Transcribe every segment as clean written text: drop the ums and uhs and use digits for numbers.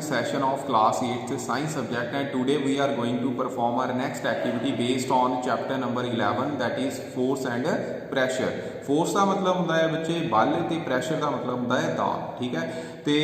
session of class 8th science subject, and today we are going to perform our next activity based on chapter number 11, that is force and pressure. Force का मतलब होंदा है बच्चे बल ते pressure का मतलब होंदा है दाब, ठीक है। तो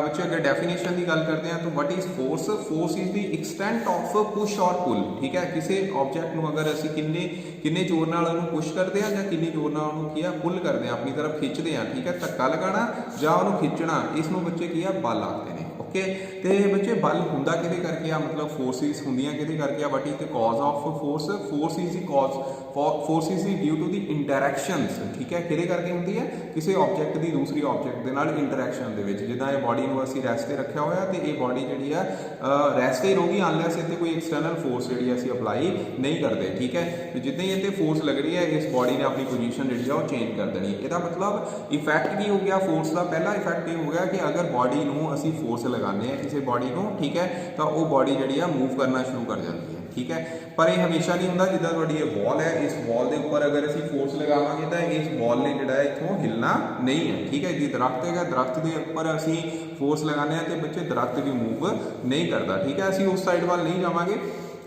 बच्चे अगर डेफिनेशन की गल करते हैं तो what is force? Force is the extent of push और पुल, ठीक है। किसी ऑब्जैक्ट को अगर असीं किन्ने जोर नाल उहनूं पुश करते हैं जां किन्नी जोर नाल उहनूं की है पुल करते हैं, अपनी तरफ खिंचते हैं, ठीक है। धक्का लगाना जां उहनूं खिंचना, इसनूं बच्चे की है बल आखदे ने, ओके। तो बच्चे बल हुंदा किहदे करके आ, मतलब फोर्सिस हुंदियां किहदे करके आ? What is the cause of force? Force is the cause, force is due to the interactions, ठीक है। किहदे करके हुंदी है? किसी ऑब्जैक्ट की दूसरी ऑब्जैक्ट के नाल इंटरैक्शन दे विच, जिद्दां ये बॉडी नूं असीं रैस्ट ते रखिया होया ते ये बॉडी जिहड़ी है रैस्ट ते रहूगी अनलैस इत्थे कोई एक्सटर्नल फोर्स जिहड़ी असीं अप्लाई नहीं करते, ठीक है। तो जिद्दां ही इत्थे फोर्स लग रही है इस बॉडी ने अपनी पोजीशन जिहड़ी है वो चेंज कर देनी। इहदा मतलब इफैक्ट की हो गया फोर्स का? पहला इफैक्ट ये हो गया कि अगर बॉडी नूं असीं फोर्स लगाने हैं किसी बॉडी को, ठीक है, तो वो बॉडी जिहड़ी है मूव करना शुरू कर जाती है, ठीक है। पर यह हमेशा नहीं होंदा। जिद्दां तुहाडी ये वॉल है, इस वॉल के उपर अगर असीं फोर्स लगावांगे तो इस वॉल ने जिहड़ा है इत्थों हिलना नहीं है, ठीक है जी। दरख्त है, दरख्त के उपर असीं फोर्स लगाने तो बच्चे दरख्त भी मूव नहीं करता, ठीक है। असीं उस साइड वाल नहीं जावांगे,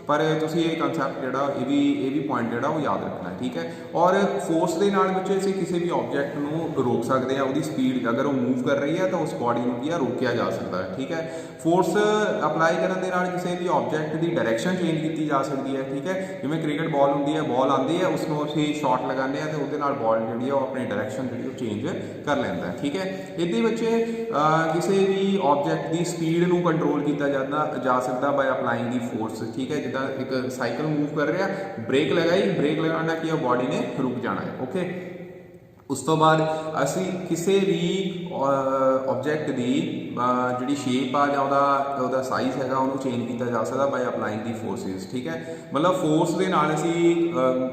पर तुसीं ये कंसैप्ट जिहड़ा ये भी पॉइंट जिहड़ा वो याद रखना, ठीक है। और फोर्स के नाल बच्चे असीं किसी भी ऑब्जैक्ट नूं रोक सकते हैं, उसकी स्पीड अगर वो मूव कर रही है तो उस बॉडी नूं की रोकिया जा सकता है, ठीक है। फोर्स अप्लाई करने के नाल किसी भी ऑब्जैक्ट की डायरैक्शन चेंज की जा सकती है, ठीक है। जिवें क्रिकेट बॉल होंदी है, बॉल आती है, उसनूं असीं शॉट लगाने तो उसदे नाल बॉल जिहड़ी है अपनी डायरैक्शन जिहड़ी चेंज कर लैंदा है, ठीक है। इहदे बच्चे किसी भी ऑब्जैक्ट की स्पीड नूं कंट्रोल किया जा सकता बाय अप्लाइंग दी फोर्स, ठीक है। जिद्दां एक साइकिल मूव कर रहा, ब्रेक लगाई, ब्रेक लगाना कि बॉडी ने रुक जाना है, ओके। उस तो बाद असी किसी भी ऑब्जैक्ट की जी शेप आ जां उहदा साइज है उन्होंने चेंज किया जा सकता बाय अप्लाइंग दी फोर्सिस, ठीक है। मतलब फोर्स के नाल असी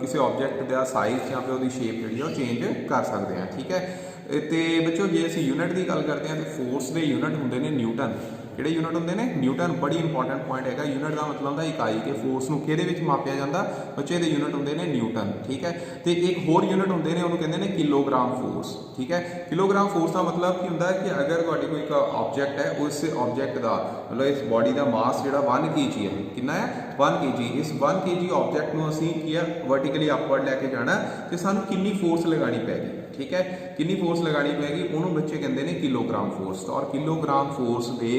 किसी ऑब्जैक्ट का साइज या फिर उसकी शेप जी चेंज कर सकते हैं, ठीक है। तो बच्चों जे असी यूनिट की गल करते हैं तो फोर्स के यूनिट होंगे ने न्यूटन। किहड़े यूनिट होंगे ने? न्यूटन। बड़ी इंपॉर्टेंट पॉइंट है। यूनिट का मतलब होंदा इकाई के फोर्स नूं किहदे विच मापिया जांदा? बच्चे दे यूनिट होंगे ने न्यूटन, ठीक है। तो एक होर यूनिट होंगे ने उन्होंने कहते हैं किलोग्राम फोर्स, ठीक है। किलोग्राम फोर्स का मतलब की होंदा है कि अगर तुहाडी कोई एक ऑब्जैक्ट है, उस ऑब्जैक्ट का मतलब इस बॉडी का मास जिहड़ा 1 kg है, कितना है? 1 kg। इस 1 kg ऑब्जैक्ट नूं असीं की है वर्टिकली अपवर्ड लैके जाना तो सानूं कितनी फोर्स लगानी पैगी, ठीक है। कितनी फोर्स लगानी पैगी उन्होंने बच्चे कहते हैं किलोग्राम फोर्स। और किलोग्राम फोर्स दी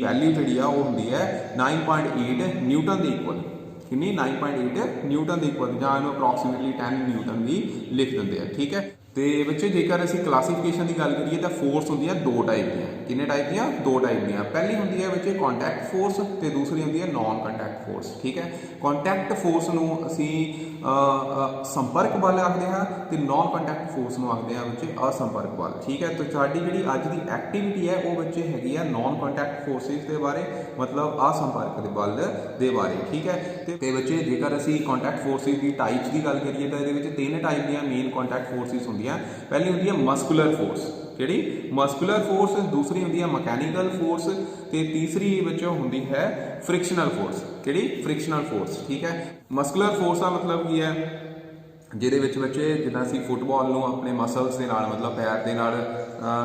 वैल्यू जी वो होंगी है 9.8 न्यूटन के इक्वल। कितनी? 9.8 न्यूटन के इक्वल, जहाँ अप्रॉक्सीमेटली 10 न्यूटन भी लिख देंगे हैं, ठीक है। तो बच्चे जेकर असीं क्लासीफिकेशन की गल करिए तो फोर्स होंगी है 2 टाइप दी। किन्ने टाइप दी? 2 टाइप दी। पहली होंगी है बच्चे कॉन्टैक्ट फोर्स तो दूसरी होंगी है नॉन कॉन्टैक्ट फोर्स, ठीक है। कॉन्टैक्ट फोर्स नूं असीं संपर्क बल आखते हैं तो नॉन कॉन्टैक्ट फोर्स नूं आखते हैं बच्चे असंपर्क बल, ठीक है। तो साडी जिहड़ी अज की एक्टिविटी है वो बच्चे हैगी है नॉन कॉन्टैक्ट फोर्सिस के बारे, मतलब असंपर्क के बल के बारे, ठीक है। तो बच्चे जेकर असीं कॉन्टैक्ट फोर्सिस की टाइप्स की गल करिए तो ये 3 टाइप दी मेन कॉन्टैक्ट फोर्सिस होंगी। पहली होंगी है मस्कुलर फोर्स, किहड़ी? Muscular force. दूसरी होंगी है मकैनिकल फोर्स तो तीसरी बच्चों होंगी है फ्रिक्शनल फोर्स। किहड़ी? फ्रिक्शनल फोर्स, ठीक है। मस्कुलर फोर्स का मतलब की है जिहदे विच बच्चे जिद्दां असीं फुटबॉल नूं अपने मसल्स के नाल मतलब पैर के नाल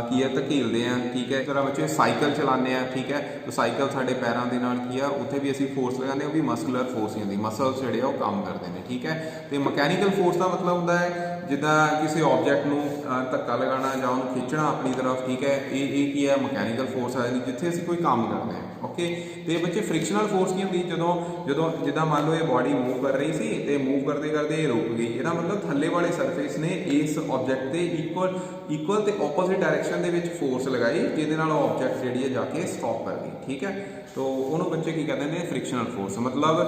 की है धकेलते हैं, ठीक है। इस तरह बच्चे साइकिल चलाने हैं, ठीक है। तो साइकिल साडे पैरों के नाल की है उत्थे भी असीं फोर्स लगाने, वो भी मस्कुलर फोर्स ही होंदी, मसल्स जिहड़े वो काम करते हैं, ठीक है। तो मकैनिकल फोर्स का मतलब होंदा है जिद्दां किसी ऑब्जैक्ट नूं धक्का लगाना जां उहनूं खिंचना अपनी तरफ, ठीक है। ये की है मकैनिकल फोर्स है जिथे असीं कोई काम करते हैं, ओके। तो बच्चे फ्रिक्शनल फोर्स की होंदी जो जिद्दां मान लो ये बॉडी मूव कर रही सी तो मूव करते करते रुक गई, इसका मतलब थल्ले वाले सरफेस ने इस ऑब्जैक्ट के इक्वल तो ओपोजिट डायरैक्शन के फोर्स लगाई जिहदे नाल ऑब्जैक्ट जिहड़ी है जाके स्टॉप कर गई, ठीक है। तो उन्होंने बच्चे की कहते हैं फ्रिक्शनल फोर्स, मतलब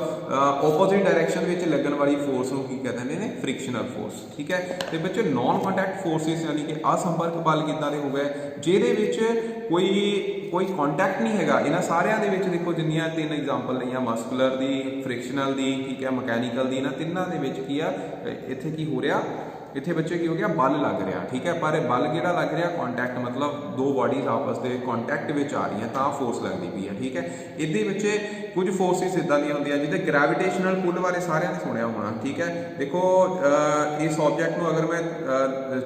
ओपोजिट डायरैक्शन में लगन वाली फोर्स को की कहते हैं फ्रिक्शनल फोर्स, ठीक है। तो बच्चे नॉन कॉन्टैक्ट फोर्सिस यानी कि असंपर्क बल किदां दे हो गए जिहदे विच कोई कॉन्टैक्ट नहीं हैगा। इन्हां सारियां दे विच देखो जिन्नियां 3 एग्जाम्पल लईआं मस्कुलर दी, फ्रिक्शनल दी, ठीक है, मकैनिकल दी, इन्हां तिन्नां दे विच की आ इत्थे की हो रहा, इत्थे बच्चे की हो गया बल लग रहा, ठीक है। पर बल किहड़ा लग रहा? कॉन्टैक्ट, मतलब दो बॉडीज आपस के कॉन्टैक्ट में आ रही तां फोर्स लगती पई है। ठीक है, इहदे विच कुछ फोर्सिस इदां दी हुंदियां जिद्दां ग्रैविटेशनल पुल बारे सारिਆਂ ने सुनिया होना। ठीक है, देखो इस ऑब्जैक्ट को अगर मैं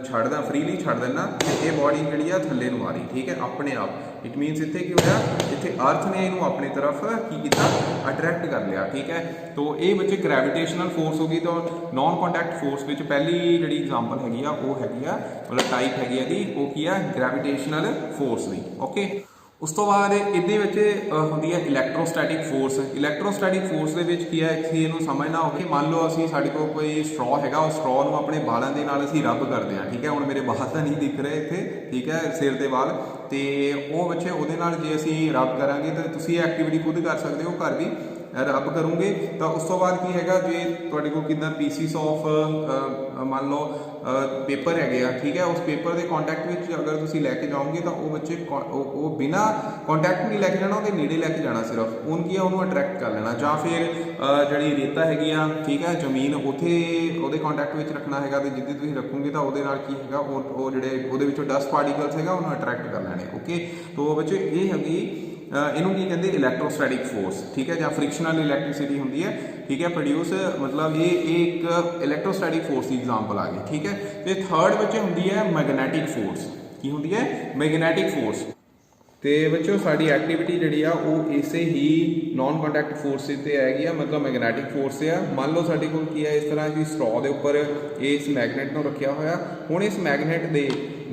छड्डदा फ्रीली छड्ड दिंदा ये बॉडी जिहड़ी आ थल्ले नूं आ रही। ठीक है, अपने आप इट मीनस इत्थे की होया, इत्थे अर्थ ने इहनूं अपनी तरफ की कीता अट्रैक्ट कर लिया। ठीक है, तो ये बच्चे ग्रैविटेशनल फोर्स होगी। तो नॉन कॉन्टैक्ट फोर्स विच पहली जिहड़ी एग्जांपल हैगी आ वो हैगी आ मतलब टाइप हैगी आ दी वो की आ ग्रैविटेशनल फोर्स दी। ओके, उस तो बाद इहदे विच हुंदी है इलैक्ट्रोस्टैटिक फोर्स। इलैक्ट्रोस्टैटिक फोर्स दे विच की है कि इहनूं समझना हो कि मान लो असीं साडे कोल कोई स्ट्रॉ हैगा, उस स्ट्रॉ नूं अपने बालां दे नाल असीं रब करदे हां। ठीक है, हुण मेरे बाल तां नहीं दिख रहे इत्थे, ठीक है, सिर दे वाल, ते ਉਹ ਬੱਚੇ ਉਹਦੇ ਨਾਲ ਜੇ ਅਸੀਂ ਰਬ ਕਰਾਂਗੇ ਤਾਂ ਤੁਸੀਂ ਇਹ ਐਕਟੀਵਿਟੀ ਖੁਦ ਕਰ ਸਕਦੇ ਹੋ ਘਰ ਵੀ रब करोगे। तो उस तो बाद की हैगा जे तुहाडे कोल कितना पीसीस ऑफ मान लो पेपर है गया। ठीक है, उस पेपर के कॉन्टैक्ट में अगर तुम लैके जाओगे तो वो बच्चे वो बिना कॉन्टैक्ट नहीं लैके जाना, वो नेड़े लैके जाना, सिर्फ उनकी उन्होंने अट्रैक्ट कर लेना। या फिर जी रेता हैगी आ, ठीक है, जमीन उत्थे वो कॉन्टैक्ट में रखना है, तो जिद्दी तुम रखोगे तो वो की है वो जो डस्ट पार्टिकल्स है उन्होंने अट्रैक्ट कर लेने। ओके, तो बच्चे ये हैगी इनू की कहते इलैक्ट्रोस्टैटिक फोर्स। ठीक है, या फ्रिक्शनल इलैक्ट्रिसिटी होंगी है। ठीक है, प्रोड्यूस मतलब ये एक इलैक्ट्रोस्टैटिक फोर्स की एग्जाम्पल आ गई। ठीक है, तो थर्ड बच्चे होंगी है मैगनैटिक फोर्स। की होंगी है मैगनैटिक फोर्स। तो बच्चों साड़ी एक्टिविटी जी वो इसे ही नॉन कॉन्टैक्ट फोर्स से हैगी, मतलब मैगनैटिक फोर्स है। मान लो साढ़े को की है इस तरह की स्ट्रॉ के उपर इस मैगनेट को रखा होया, हुण इस मैगनेट के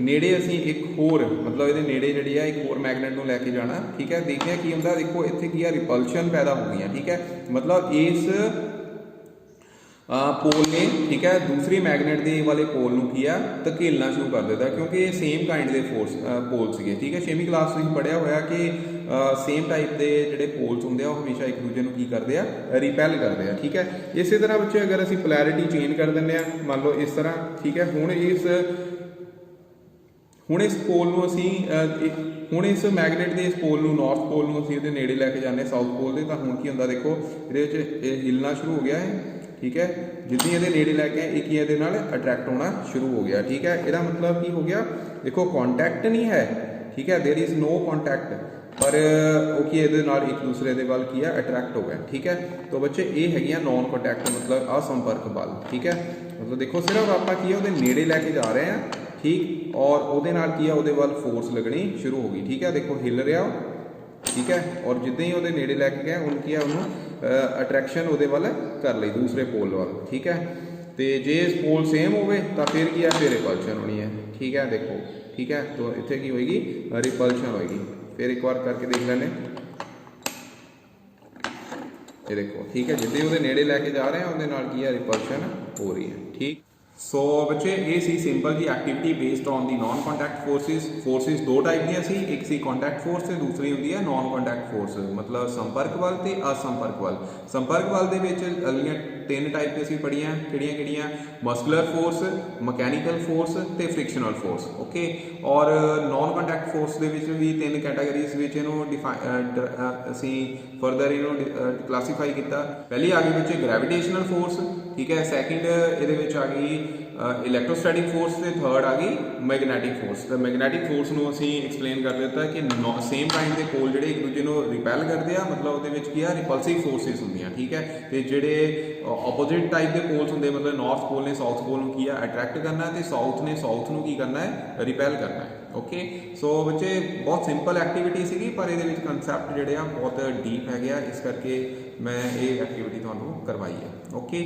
नेड़े असी एक होर मतलब ये नेड़े जी है एक होर मैगनेट को लैके जाना। ठीक है, देखिए की होंगे, देखो इत्थे की है रिपल्शन पैदा हो गई। ठीक है, मतलब इस पोल ने, ठीक है, दूसरी मैगनेट के वाले पोल नूं की है धकेलना शुरू कर देता, क्योंकि ये सेम काइंड के फोर्स पोल से। ठीक है, 6वीं क्लास में पढ़िया होया कि सेम टाइप के जोड़े पोल्स होंगे हमेशा एक दूजे को की करते हैं रिपैल करते हैं। ठीक है, इस तरह बच्चे अगर असी पोलैरिटी चेंज कर दें, मान लो इस तरह। ठीक है, हुण इस पोल नूं असी हुण इस मैगनेट के इस पोल नूं नॉर्थ पोल नूं असी उहदे नेड़े लैके जाने साउथ पोल के, तो हुण की हुंदा देखो ये हिलना शुरू हो गया है। ठीक है, जिद्दी ये नेड़े लैके एक ही ये अट्रैक्ट होना शुरू हो गया। ठीक है, यदा मतलब की हो गया, देखो कॉन्टैक्ट नहीं है। ठीक है, देयर इज़ नो कॉन्टैक्ट, पर वो की ये एक दूसरे के वाल की है अट्रैक्ट हो गया। ठीक है, तो बच्चे ये है नॉन कॉन्टैक्ट मतलब असंपर्क बल। ठीक है, मतलब देखो सिर्फ आप की है नेड़े लैके जा रहे हैं। ठीक, और वो की है वो वाल फोर्स लगनी शुरू हो गई। ठीक है, देखो हिल रहा। ठीक है, और जिद्दां ही वो नेड़े लैके गए उनकी है उन्होंने अट्रैक्शन वो वाल कर ली दूसरे पोल वाल। ठीक है, तो जे पोल सेम हो तो फिर की है फिर रिपल्शन होनी है। ठीक है, देखो। ठीक है, तो इतने की होएगी रिपल्शन होएगी। फिर एक बार करके देख लेने, ये देखो। ठीक है, जिद्दां ही वो नेड़े लैके जा रहे हैं उहदे की है रिपल्शन हो रही है। ठीक, सो बच्चे ये सी सिंपल जी activity based on the non contact forces दो टाइप दी सी, एक सी कॉन्टैक्ट फोर्स ते दूसरी होंदी है नॉन कॉन्टैक्ट फोर्स, मतलब संपर्क बल ते असंपर्क बल। संपर्क बल दे विच अगलियां 3 टाइप असीं पढ़ियां, किहड़ियां मस्कुलर फोर्स, मैकेनिकल फोर्स ते फ्रिक्शनल फोर्स। ओके, और नॉन कॉन्टैक्ट फोर्स दे विच भी 3 कैटागरीज विच इहनूं असीं फरदर इहनूं क्लासीफाई किया। पहली आ गई बच्चे ग्रैविटेशनल फोर्स। ठीक है, सैकेंड इहदे विच आ गई इलैक्ट्रोस्टैटिक फोर्स, ते थर्ड आ गई मैगनैटिक फोर्स। तो मैगनैटिक फोर्स नूं असीं एक्सप्लेन कर दिता कि सेम काइंड के पोल जिहड़े एक दूजे नूं रिपैल करते हैं, मतलब उहदे विच की है रिपल्सिव फोर्सिस हुंदियां। ठीक है, तो जिहड़े ऑपोजिट टाइप के पोल्स होंगे, मतलब नॉर्थ पोल ने साउथ पोल की है अट्रैक्ट करना है, तो साउथ ने साउथ नूं की करना है रिपैल करना है। ओके, सो बच्चे बहुत सिंपल एक्टिविटी सी, पर ये कंसैप्ट जोड़े आ बहुत डीप है, इस करके मैं ये एक्टिविटी तुहानूं करवाई है। ओके,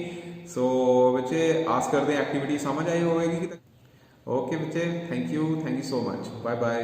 सो बच्चे आस करते हैं एक्टिविटी समझ आई होगी। ओके बच्चे, thank you so much, bye bye.